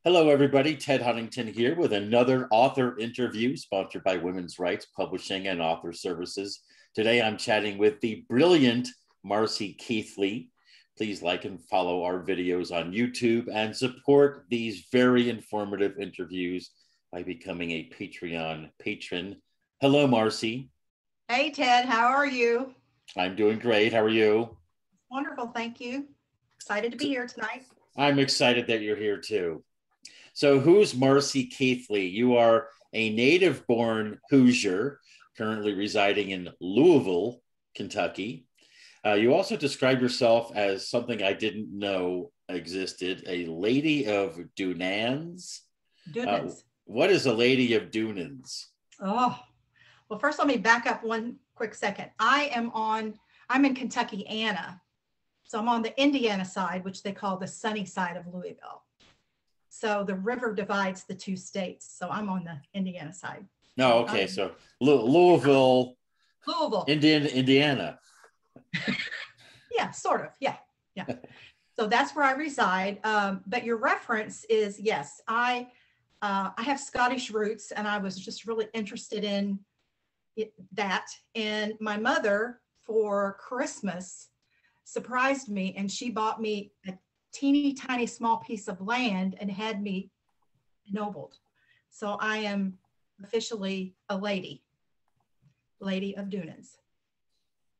Hello, everybody. Ted Huntington here with another author interview sponsored by Women's Rights Publishing and Author Services. Today, I'm chatting with the brilliant Marcie Keithley. Please like and follow our videos on YouTube and support these very informative interviews by becoming a Patreon patron. Hello, Marcie. Hey, Ted, how are you? I'm doing great. How are you? Wonderful, thank you. Excited to be here tonight. I'm excited that you're here too. So who's Marcie Keithley? You are a native-born Hoosier, currently residing in Louisville, Kentucky. You also describe yourself as something I didn't know existed, a lady of Dunans. Dunans. What is a lady of Dunans? Oh, well, first let me back up one quick second. I'm in Kentucky, Anna. So I'm on the Indiana side, which they call the sunny side of Louisville. So the river divides the two states. So I'm on the Indiana side. No, okay. So Louisville, Indiana. Yeah, sort of. Yeah. So that's where I reside. But your reference is, yes, I have Scottish roots, and I was just really interested in that. And my mother, for Christmas, surprised me, and she bought me a teeny tiny small piece of land and had me ennobled. So I am officially a lady of Dunans.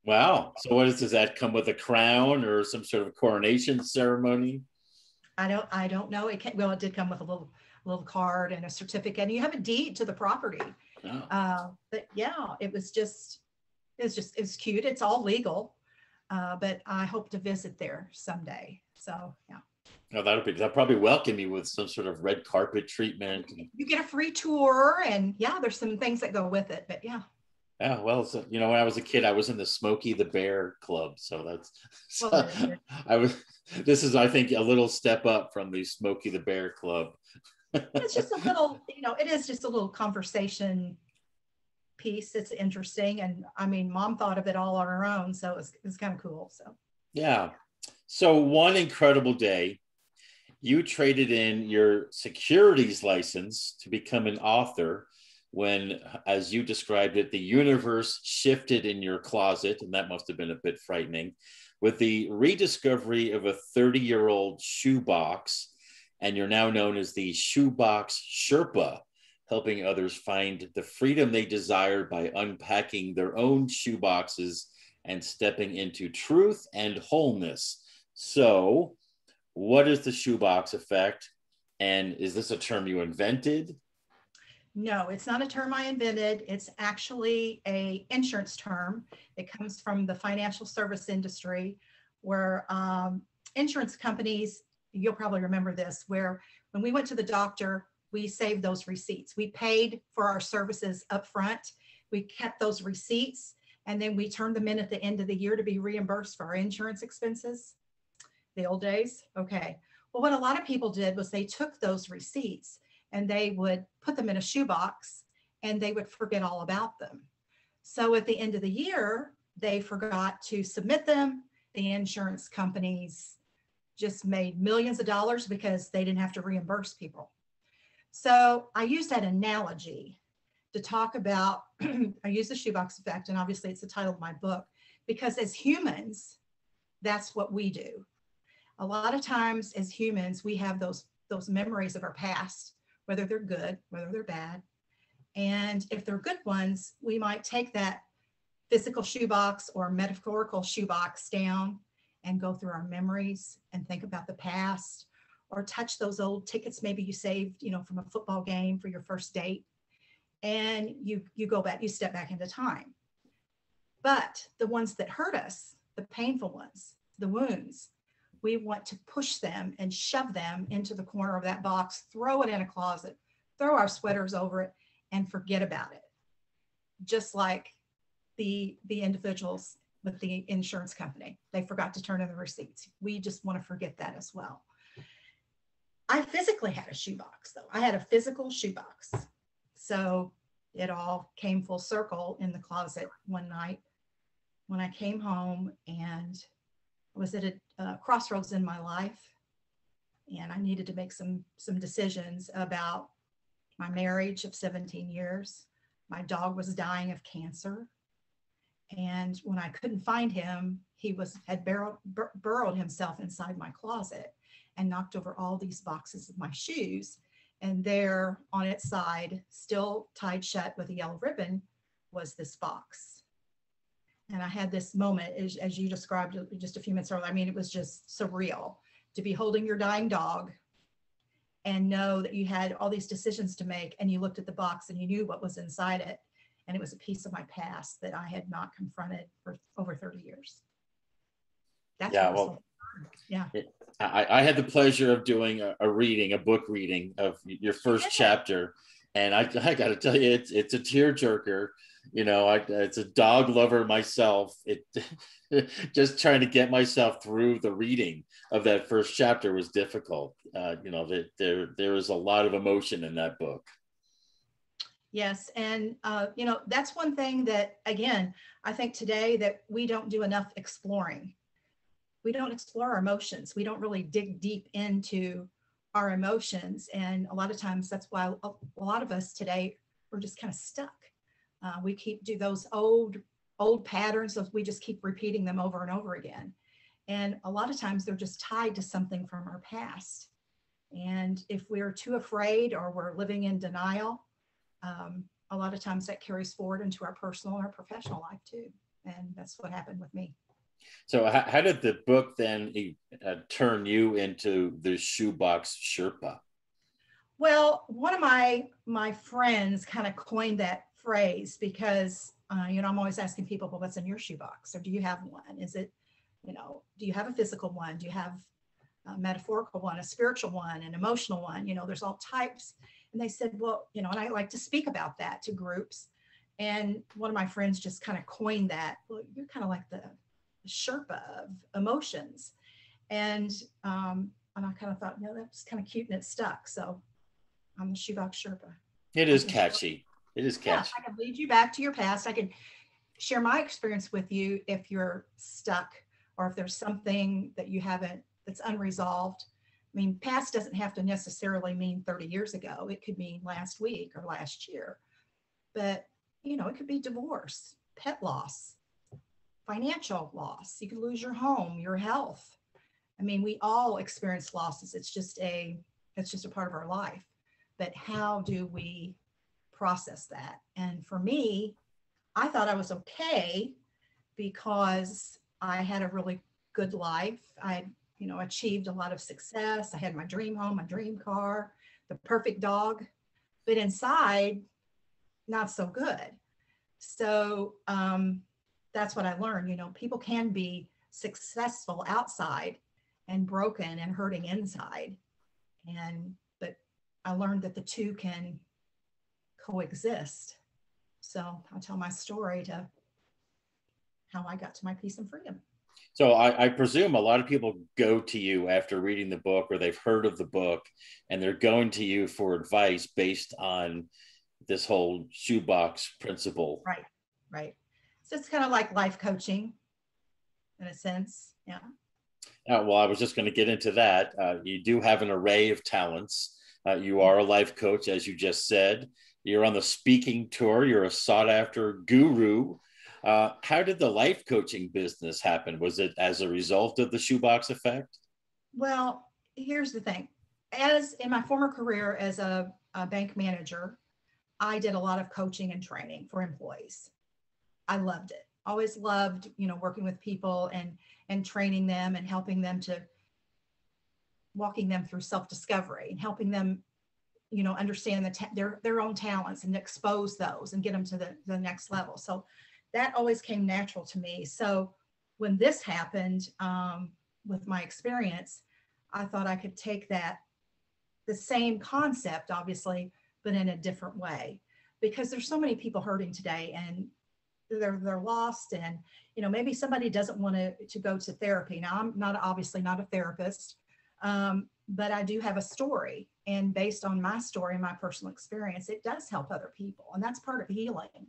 Wow. So what does that come with, a crown or some sort of coronation ceremony? I don't know. It did come with a little card and a certificate, and you have a deed to the property. Oh. But yeah, it was cute. It's all legal. But I hope to visit there someday. So yeah. Oh, that'll probably welcome you with some sort of red carpet treatment. You get a free tour, and yeah, there's some things that go with it. But yeah. Yeah, well, so, when I was a kid, I was in the Smokey the Bear Club, so this is, I think, a little step up from the Smokey the Bear Club. It's just a little, it is just a little conversation piece. It's interesting, and I mean, Mom thought of it all on her own, so it's kind of cool. So yeah. So one incredible day, you traded in your securities license to become an author when, as you described it, the universe shifted in your closet, and that must have been a bit frightening, with the rediscovery of a 30-year-old shoebox, and you're now known as the Shoebox Sherpa, helping others find the freedom they desire by unpacking their own shoeboxes and stepping into truth and wholeness. So, what is the Shoebox Effect? And is this a term you invented? No, it's not a term I invented. It's actually an insurance term. It comes from the financial service industry, where insurance companies, you'll probably remember this, where when we went to the doctor, we saved those receipts. We paid for our services up front. We kept those receipts, and then we turned them in at the end of the year to be reimbursed for our insurance expenses. The old days. Okay. Well, what a lot of people did was they took those receipts and they would put them in a shoebox, and they would forget all about them. So at the end of the year, they forgot to submit them. The insurance companies just made millions of dollars because they didn't have to reimburse people. So I use that analogy to talk about, I use the Shoebox Effect, and obviously it's the title of my book, because as humans, that's what we do. A lot of times as humans, we have those memories of our past, whether they're good, whether they're bad. And if they're good ones, we might take that physical shoebox or metaphorical shoebox down and go through our memories and think about the past, or touch those old tickets maybe you saved, from a football game for your first date. And you go back, you step back into time. But the ones that hurt us, the painful ones, the wounds, we want to push them and shove them into the corner of that box, throw it in a closet, throw our sweaters over it, and forget about it. Just like the individuals with the insurance company. They forgot to turn in the receipts. We just want to forget that as well. I physically had a shoebox, though. I had a physical shoebox. So it all came full circle in the closet one night when I came home and was at a crossroads in my life. and I needed to make some decisions about my marriage of 17 years. My dog was dying of cancer. And when I couldn't find him, he had burrowed himself inside my closet and knocked over all these boxes of my shoes. And there on its side, still tied shut with a yellow ribbon, was this box. And I had this moment, as you described just a few minutes earlier. I mean, it was just surreal to be holding your dying dog and know that you had all these decisions to make, and you looked at the box and you knew what was inside it. And it was a piece of my past that I had not confronted for over 30 years. That's yeah, what was so fun. Yeah. I had the pleasure of doing a book reading of your first chapter. And I got to tell you, it's a tearjerker. You know, it's a dog lover myself. Just trying to get myself through the reading of that first chapter was difficult. You know, there was a lot of emotion in that book. Yes. And, you know, that's one thing that, again, I think today that we don't do enough exploring. We don't explore our emotions. We don't really dig deep into our emotions. And a lot of times that's why a lot of us today, we're just kind of stuck. We do those old patterns of, we just keep repeating them over and over again. And a lot of times they're just tied to something from our past. And if we're too afraid or we're living in denial, a lot of times that carries forward into our personal or professional life too. And that's what happened with me. So how did the book then turn you into the Shoebox Sherpa? Well, one of my friends kind of coined that phrase because, you know, I'm always asking people, well, what's in your shoebox? Or do you have one? Is it, you know, do you have a physical one? Do you have a metaphorical one, a spiritual one, an emotional one? You know, there's all types. And they said, well, you know, and I like to speak about that to groups. And one of my friends just kind of coined that, well, you're kind of like the Sherpa of emotions. And I kind of thought, you know, that's kind of cute and it stuck. So I'm the Shoebox Sherpa. It is catchy. It is catchy. Yeah, I can lead you back to your past. I can share my experience with you if you're stuck or if there's something that you haven't, that's unresolved. I mean, past doesn't have to necessarily mean 30 years ago. It could mean last week or last year. But, you know, it could be divorce, pet loss, financial loss. You could lose your home, your health. I mean, we all experience losses. It's just a part of our life. But how do we process that? And for me, I thought I was okay because I had a really good life. I, you know, achieved a lot of success. I had my dream home, my dream car, the perfect dog, but inside, not so good. So that's what I learned. You know, people can be successful outside and broken and hurting inside. But I learned that the two can coexist. So I'll tell my story to how I got to my peace and freedom. So I presume a lot of people go to you after reading the book or they've heard of the book and they're going to you for advice based on this whole shoebox principle. Right. So it's kind of like life coaching in a sense. Yeah. Well, I was just going to get into that. You do have an array of talents. You are a life coach, as you just said. You're on the speaking tour. You're a sought after guru. How did the life coaching business happen? Was it as a result of the Shoebox Effect? Well, here's the thing. As in my former career as a bank manager, I did a lot of coaching and training for employees. I loved it. Always loved, you know, working with people and training them and helping them to walking them through self-discovery and helping them, you know, understand their own talents and expose those and get them to the next level. So that always came natural to me. So when this happened with my experience, I thought I could take the same concept, obviously, but in a different way, because there's so many people hurting today and they're lost. And, you know, maybe somebody doesn't want to go to therapy. Now, I'm obviously not a therapist, but I do have a story. And based on my story and my personal experience, it does help other people. And that's part of healing.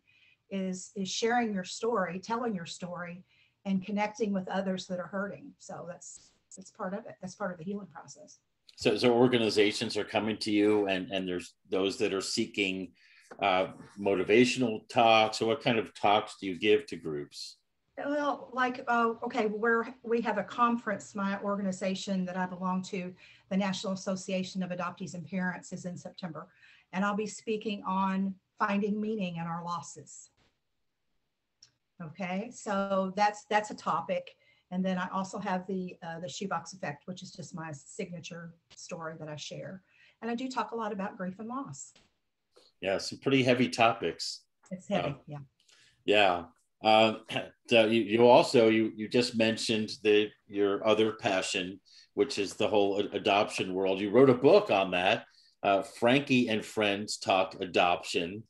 Is sharing your story, telling your story, and connecting with others that are hurting. So that's part of it. That's part of the healing process. So organizations are coming to you, and there's those that are seeking motivational talks. So what kind of talks do you give to groups? Well, like, okay, we have a conference, my organization that I belong to, the National Association of Adoptees and Parents, is in September. And I'll be speaking on finding meaning in our losses. Okay, so that's a topic. And then I also have the Shoebox Effect, which is just my signature story that I share. And I do talk a lot about grief and loss. Yeah, some pretty heavy topics. It's heavy, yeah. Yeah. You just mentioned your other passion, which is the whole adoption world. You wrote a book on that. Frankie and Friends Talk Adoption.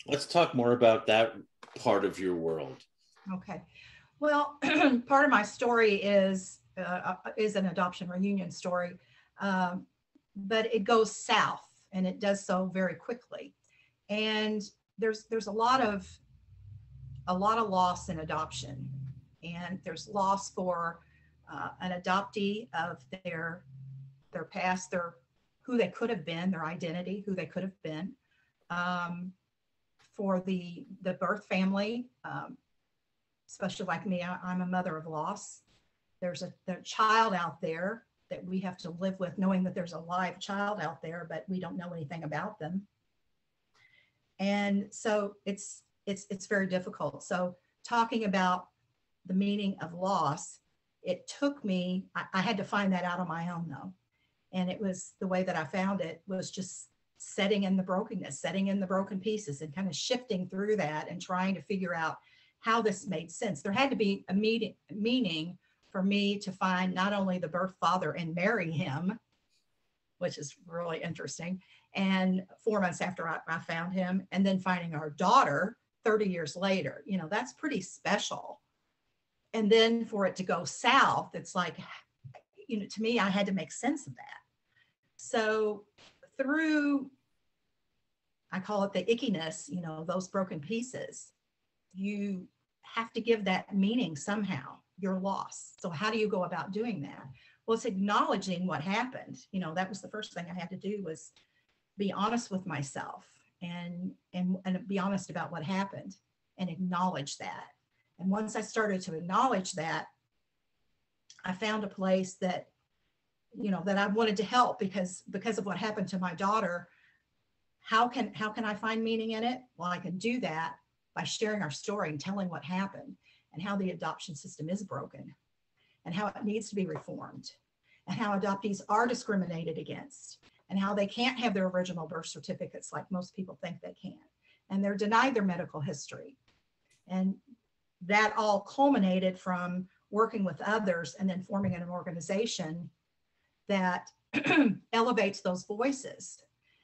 Let's talk more about that part of your world. Okay. Well, part of my story is an adoption reunion story, but it goes south, and it does so very quickly. And there's a lot of loss in adoption, and there's loss for an adoptee of their past, who they could have been, their identity, who they could have been. For the birth family, especially like me, I'm a mother of loss. There's a child out there that we have to live with, knowing that there's a live child out there, but we don't know anything about them. And so it's very difficult. So talking about the meaning of loss, it took me, I had to find that out on my own though. And it was the way that I found it was just setting in the brokenness, setting in the broken pieces, and kind of shifting through that and trying to figure out how this made sense. There had to be a meaning for me to find not only the birth father and marry him, which is really interesting, and 4 months after I found him, and then finding our daughter 30 years later, that's pretty special. And then for it to go south, it's like, to me, I had to make sense of that. So through, I call it the ickiness, those broken pieces, you have to give that meaning somehow, your loss. So how do you go about doing that? Well, it's acknowledging what happened. That was the first thing I had to do, was be honest with myself and be honest about what happened and acknowledge that. And once I started to acknowledge that, I found a place that, that I wanted to help because of what happened to my daughter. How can I find meaning in it? Well, I can do that by sharing our story and telling what happened and how the adoption system is broken and how it needs to be reformed and how adoptees are discriminated against and how they can't have their original birth certificates like most people think they can. And they're denied their medical history. And that all culminated from working with others and then forming an organization that elevates those voices.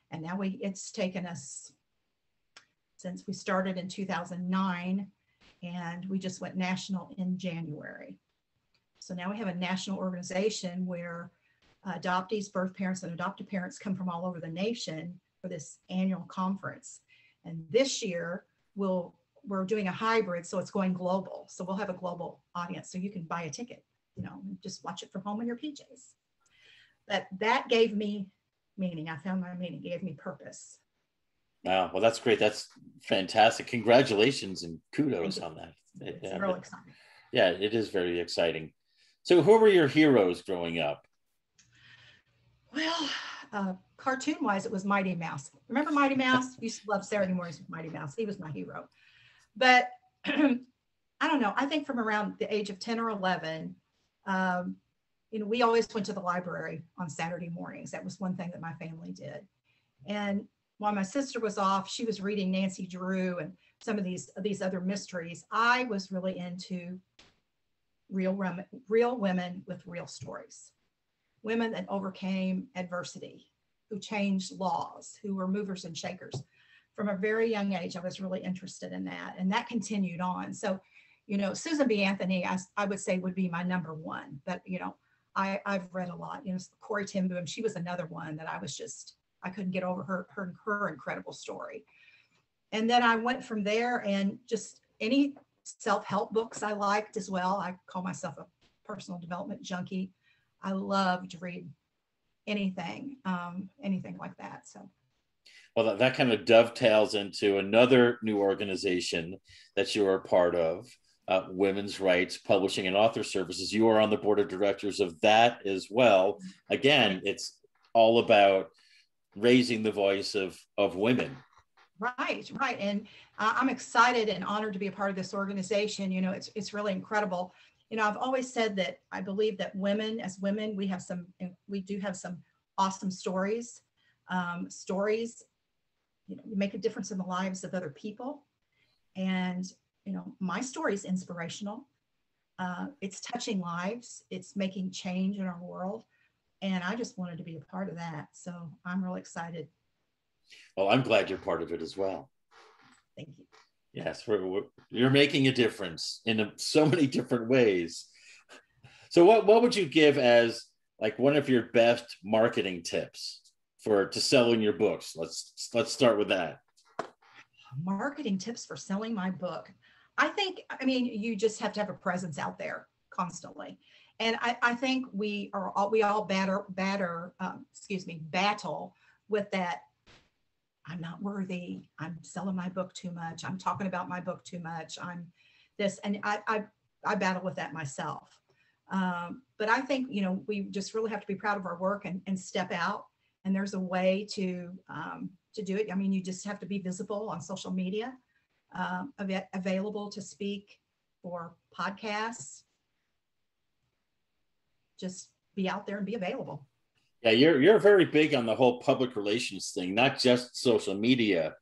And now it's taken us, since we started in 2009, and we just went national in January. So now we have a national organization where adoptees, birth parents, and adoptive parents come from all over the nation for this annual conference. And this year we're doing a hybrid, so it's going global. So we'll have a global audience, so you can buy a ticket, just watch it from home in your PJs. But that gave me meaning. I found my meaning. It gave me purpose. Wow. Well, that's great. That's fantastic. Congratulations and kudos on that. It's really exciting. Yeah, it is very exciting. So who were your heroes growing up? Well, cartoon-wise, it was Mighty Mouse. Remember Mighty Mouse? Used to love Saturday mornings with Mighty Mouse. He was my hero. But I don't know. I think from around the age of 10 or 11, we always went to the library on Saturday mornings. That was one thing that my family did. And while my sister was off, she was reading Nancy Drew and some of these other mysteries. I was really into real women with real stories, women that overcame adversity, who changed laws, who were movers and shakers. From a very young age, I was really interested in that, and that continued on. So, Susan B. Anthony, I would say would be my number one, but, I've read a lot, Corrie ten Boom, she was another one that I couldn't get over her incredible story. And then I went from there, and just any self-help books I liked as well. I call myself a personal development junkie. I love to read anything, anything like that. So. Well, that kind of dovetails into another new organization that you are a part of, Women's Rights Publishing and Author Services. You are on the board of directors of that as well. Again, it's all about raising the voice of women. Right, right. And I'm excited and honored to be a part of this organization. You know, it's really incredible. You know, I've always said that I believe that women, as women, we do have some awesome stories. Stories, you know, make a difference in the lives of other people. And, you know, my story is inspirational. It's touching lives. It's making change in our world. And I just wanted to be a part of that. So I'm really excited. Well, I'm glad you're part of it as well. Thank you. Yes, you're making a difference in so many different ways. So what would you give as like one of your best marketing tips to selling your books? Let's start with that. Marketing tips for selling my book. I mean, you just have to have a presence out there constantly. And I think we all battle with that. I'm not worthy. I'm selling my book too much. I'm talking about my book too much. I'm this, and I battle with that myself. But I think, you know, we just really have to be proud of our work and step out. And there's a way to do it. I mean, you just have to be visible on social media, available to speak for podcasts. Just be out there and be available. Yeah, you're very big on the whole public relations thing, not just social media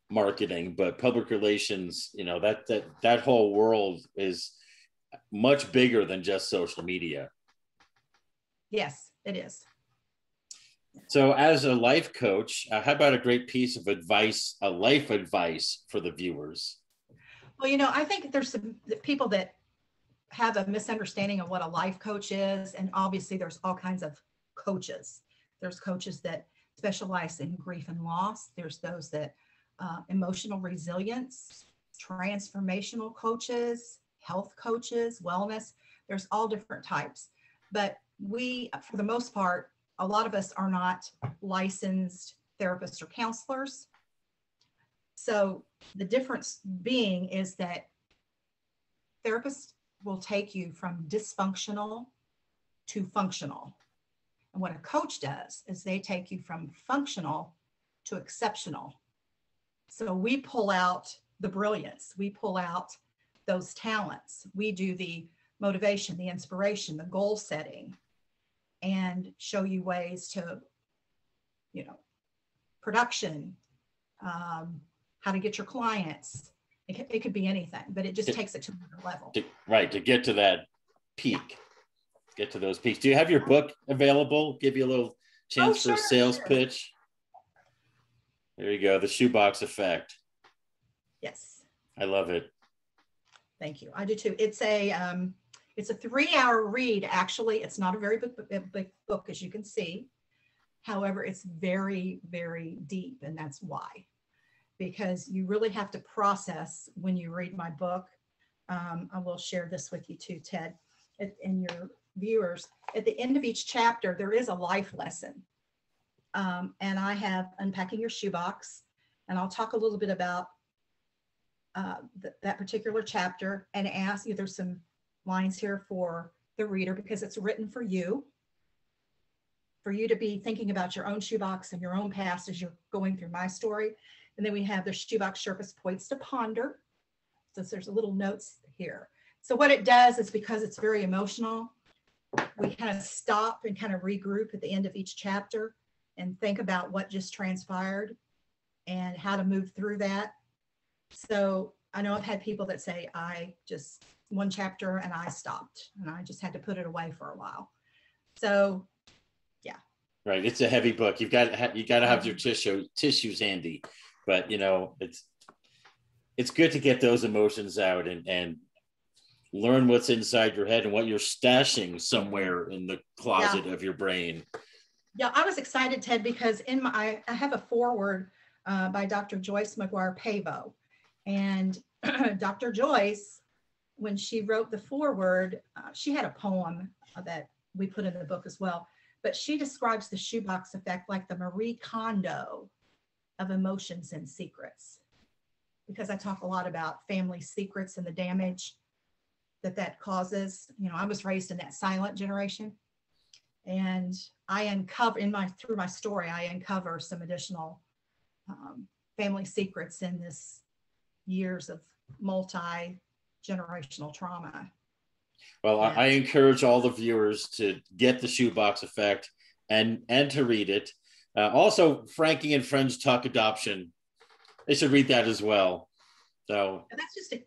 marketing, but public relations. You know, that whole world is much bigger than just social media. Yes, it is. So as a life coach, how about a great piece of advice, a life advice for the viewers? Well, you know, I think there's some people that have a misunderstanding of what a life coach is. And obviously there's all kinds of coaches. There's coaches that specialize in grief and loss. There's those that emotional resilience, transformational coaches, health coaches, wellness. There's all different types. But we, for the most part, a lot of us are not licensed therapists or counselors. So the difference being is that therapists will take you from dysfunctional to functional. And what a coach does is they take you from functional to exceptional. So we pull out the brilliance, we pull out those talents, we do the motivation, the inspiration, the goal setting, and show you ways to, you know, production, how to get your clients. It could be anything, but it just takes it to another level. To get to that peak, get to those peaks. Do you have your book available? Give you a little chance for a sales pitch. There you go, The Shoebox Effect. Yes. I love it. Thank you. I do too. It's a 3-hour read. Actually, it's not a very big book, as you can see. However, it's very, very deep, and that's why. Because you really have to process when you read my book. I will share this with you too, Ted, and your viewers. At the end of each chapter, there is a life lesson. And I have Unpacking Your Shoebox, and I'll talk a little bit about that particular chapter and ask you, there's some lines here for the reader because it's written for you to be thinking about your own shoebox and your own past as you're going through my story. And then we have the Shoebox Sherpa's Points to Ponder. So there's a little notes here. So what it does is, because it's very emotional, we kind of stop and kind of regroup at the end of each chapter and think about what just transpired and how to move through that. So I know I've had people that say, one chapter and I stopped and I just had to put it away for a while. So yeah. Right. It's a heavy book. You got to have your tissues handy, but you know, it's good to get those emotions out and learn what's inside your head and what you're stashing somewhere in the closet of your brain. Yeah, I was excited, Ted, because I have a foreword by Dr. Joyce McGuire Pavo. And Dr. Joyce, when she wrote the foreword, she had a poem that we put in the book as well. but she describes the shoebox effect like the Marie Kondo of emotions and secrets, because I talk a lot about family secrets and the damage that causes. You know, I was raised in that silent generation, and I uncover through my story, I uncover some additional family secrets in this years of multi-generational trauma. Well, I encourage all the viewers to get the Shoebox Effect and to read it. Also, Frankie and Friends Talk Adoption. They should read that as well. So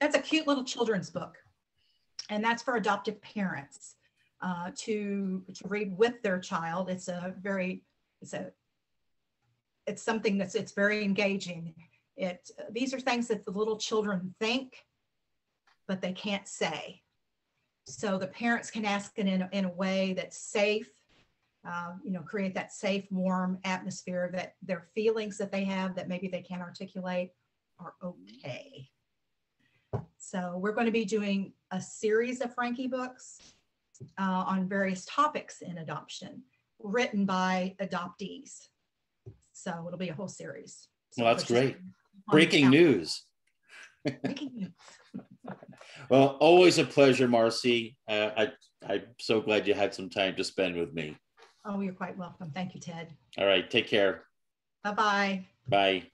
that's a cute little children's book, and that's for adoptive parents to read with their child. It's something it's very engaging. These are things that the little children think, but they can't say. So the parents can ask it in a way that's safe, create that safe, warm atmosphere that their feelings that they have that maybe they can't articulate are okay. So we're going to be doing a series of Frankie books on various topics in adoption, written by adoptees. So it'll be a whole series. So well, that's great. Breaking news. Breaking news. Well, always a pleasure, Marcie. I'm so glad you had some time to spend with me. Oh, you're quite welcome. Thank you, Ted. All right. Take care. Bye-bye. Bye.